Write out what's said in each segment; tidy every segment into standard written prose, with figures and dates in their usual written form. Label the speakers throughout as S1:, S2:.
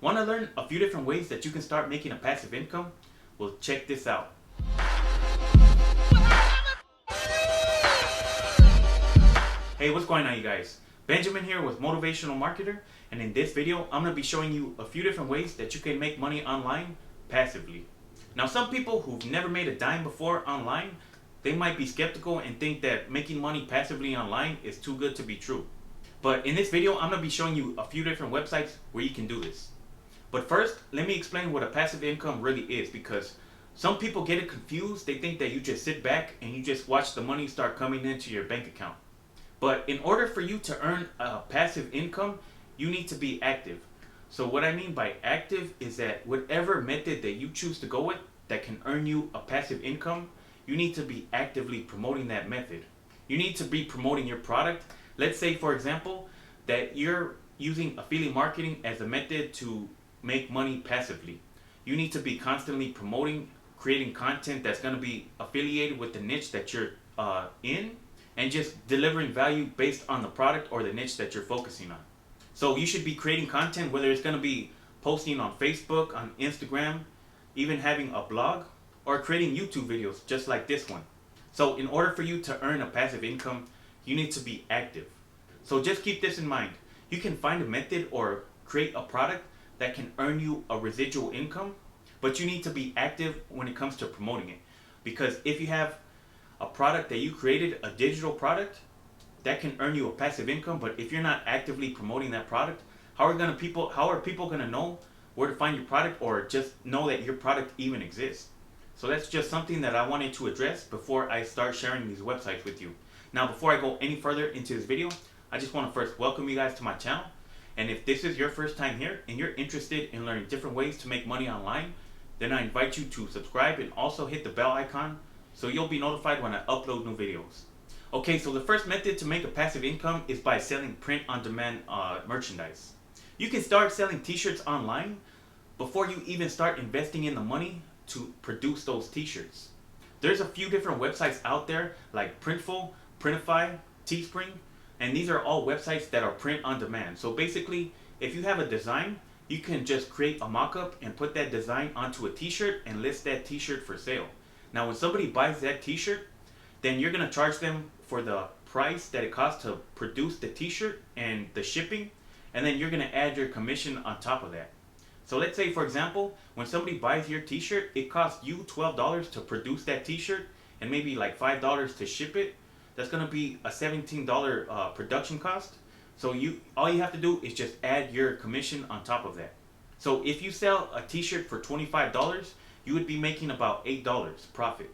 S1: Want to learn a few different ways that you can start making a passive income? Well, check this out. Hey, what's going on, you guys? Benjamin here with Motivational Marketer, and in this video, I'm going to be showing you a few different ways that you can make money online passively. Now, some people who've never made a dime before online, they might be skeptical and think that making money passively online is too good to be true. But in this video, I'm going to be showing you a few different websites where you can do this. But first, let me explain what a passive income really is, because some people get it confused. They think that you just sit back and you just watch the money start coming into your bank account. But in order for you to earn a passive income, you need to be active. So what I mean by active is that whatever method that you choose to go with that can earn you a passive income, you need to be actively promoting that method. You need to be promoting your product. Let's say, for example, that you're using affiliate marketing as a method to make money passively. You need to be constantly promoting, creating content that's going to be affiliated with the niche that you're in, and just delivering value based on the product or the niche that you're focusing on. So you should be creating content, whether it's going to be posting on Facebook, on Instagram, even having a blog, or creating YouTube videos just like this one. So in order for you to earn a passive income, you need to be active. So just keep this in mind. You can find a method or create a product that can earn you a residual income, but you need to be active when it comes to promoting it. Because if you have a product that you created, a digital product, that can earn you a passive income, but if you're not actively promoting that product, how are people gonna know where to find your product, or just know that your product even exists? So that's just something that I wanted to address before I start sharing these websites with you. Now, before I go any further into this video, I just want to first welcome you guys to my channel. And if this is your first time here and you're interested in learning different ways to make money online, then I invite you to subscribe and also hit the bell icon so you'll be notified when I upload new videos. Okay, so the first method to make a passive income is by selling print-on-demand merchandise. You can start selling t-shirts online before you even start investing in the money to produce those t-shirts. There's a few different websites out there like Printful, Printify, Teespring, and these are all websites that are print on demand. So basically, if you have a design, you can just create a mock-up and put that design onto a t-shirt and list that t-shirt for sale. Now when somebody buys that t-shirt, then you're going to charge them for the price that it costs to produce the t-shirt and the shipping, and then you're going to add your commission on top of that. So let's say, for example, when somebody buys your t-shirt, it costs you $12 to produce that t-shirt and maybe like $5 to ship it. That's going to be a $17 production cost. So all you have to do is just add your commission on top of that. So if you sell a t-shirt for $25, you would be making about $8 profit.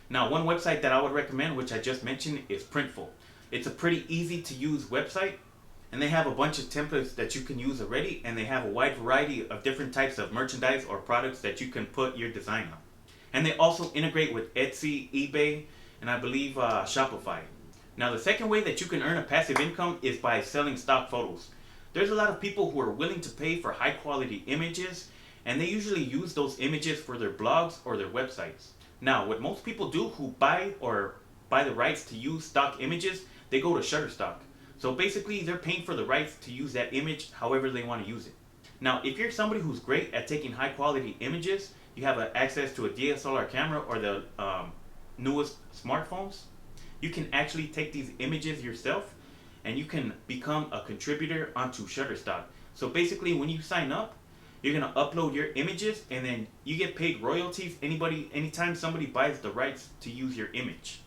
S1: Now, one website that I would recommend, which I just mentioned, is Printful. It's a pretty easy to use website, and they have a bunch of templates that you can use already, and they have a wide variety of different types of merchandise or products that you can put your design on. And they also integrate with Etsy, eBay, and I believe Shopify. Now, the second way that you can earn a passive income is by selling stock photos. There's a lot of people who are willing to pay for high quality images, and they usually use those images for their blogs or their websites. Now, what most people do who buy the rights to use stock images, they go to Shutterstock. So basically, they're paying for the rights to use that image however they want to use it. Now, if you're somebody who's great at taking high quality images, you have access to a DSLR camera or the newest smartphones, you can actually take these images yourself and you can become a contributor onto Shutterstock. So basically, when you sign up, you're going to upload your images and then you get paid royalties anytime somebody buys the rights to use your image.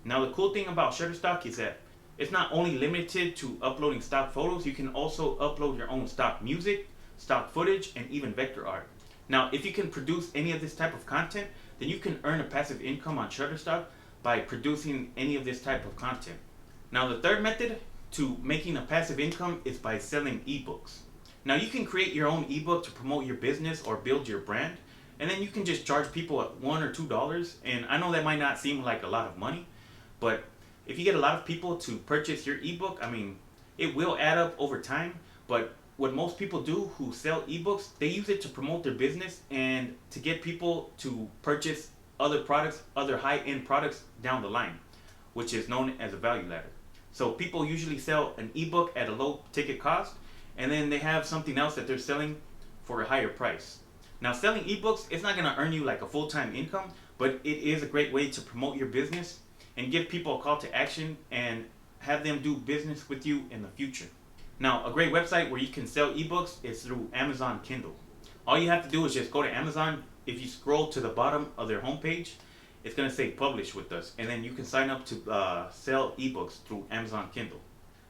S1: Now, the cool thing about Shutterstock is that it's not only limited to uploading stock photos, you can also upload your own stock music, stock footage, and even vector art. Now, if you can produce any of this type of content, then you can earn a passive income on Shutterstock by producing any of this type of content. Now, the third method to making a passive income is by selling ebooks. Now, you can create your own ebook to promote your business or build your brand, and then you can just charge people at $1 or $2. And I know that might not seem like a lot of money, but if you get a lot of people to purchase your ebook, I mean, it will add up over time. But what most people do who sell ebooks, they use it to promote their business and to get people to purchase other products, other high-end products down the line, which is known as a value ladder. So people usually sell an ebook at a low ticket cost, and then they have something else that they're selling for a higher price. Now, selling ebooks, it's not going to earn you like a full-time income, but it is a great way to promote your business and give people a call to action and have them do business with you in the future. Now, a great website where you can sell ebooks is through Amazon Kindle. All you have to do is just go to Amazon. If you scroll to the bottom of their homepage, it's going to say publish with us, and then you can sign up to sell ebooks through Amazon Kindle.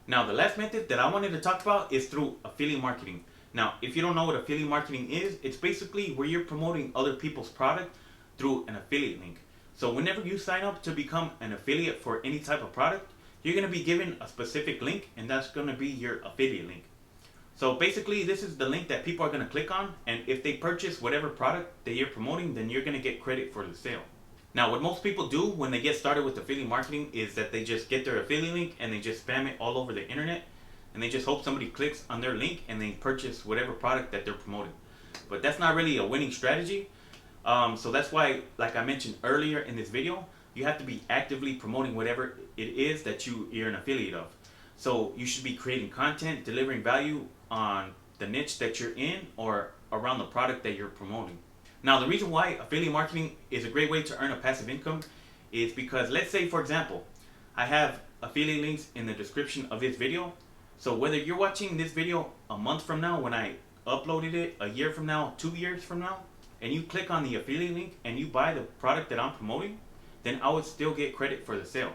S1: Now, the last method that I wanted to talk about is through affiliate marketing. Now, if you don't know what affiliate marketing is, it's basically where you're promoting other people's product through an affiliate link. So whenever you sign up to become an affiliate for any type of product, you're going to be given a specific link, and that's going to be your affiliate link. So basically, this is the link that people are going to click on, and if they purchase whatever product that you're promoting, then you're going to get credit for the sale. Now, what most people do when they get started with affiliate marketing is that they just get their affiliate link and they just spam it all over the internet, and they just hope somebody clicks on their link and they purchase whatever product that they're promoting. But that's not really a winning strategy. So that's why, like I mentioned earlier in this video, you have to be actively promoting whatever it is that you're an affiliate of. So you should be creating content, delivering value on the niche that you're in or around the product that you're promoting. Now, the reason why affiliate marketing is a great way to earn a passive income is because, let's say, for example, I have affiliate links in the description of this video. So whether you're watching this video a month from now when I uploaded it, a year from now, 2 years from now, and you click on the affiliate link and you buy the product that I'm promoting, then I would still get credit for the sale.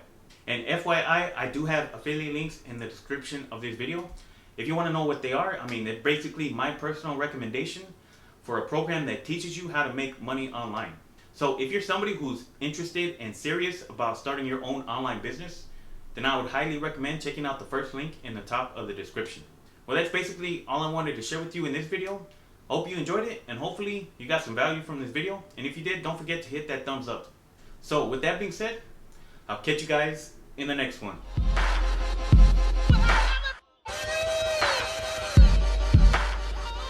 S1: And FYI, I do have affiliate links in the description of this video. If you want to know what they are, I mean, they're basically my personal recommendation for a program that teaches you how to make money online. So if you're somebody who's interested and serious about starting your own online business, then I would highly recommend checking out the first link in the top of the description. Well, that's basically all I wanted to share with you in this video. Hope you enjoyed it, and hopefully you got some value from this video. And if you did, don't forget to hit that thumbs up. So with that being said, I'll catch you guys in the next one.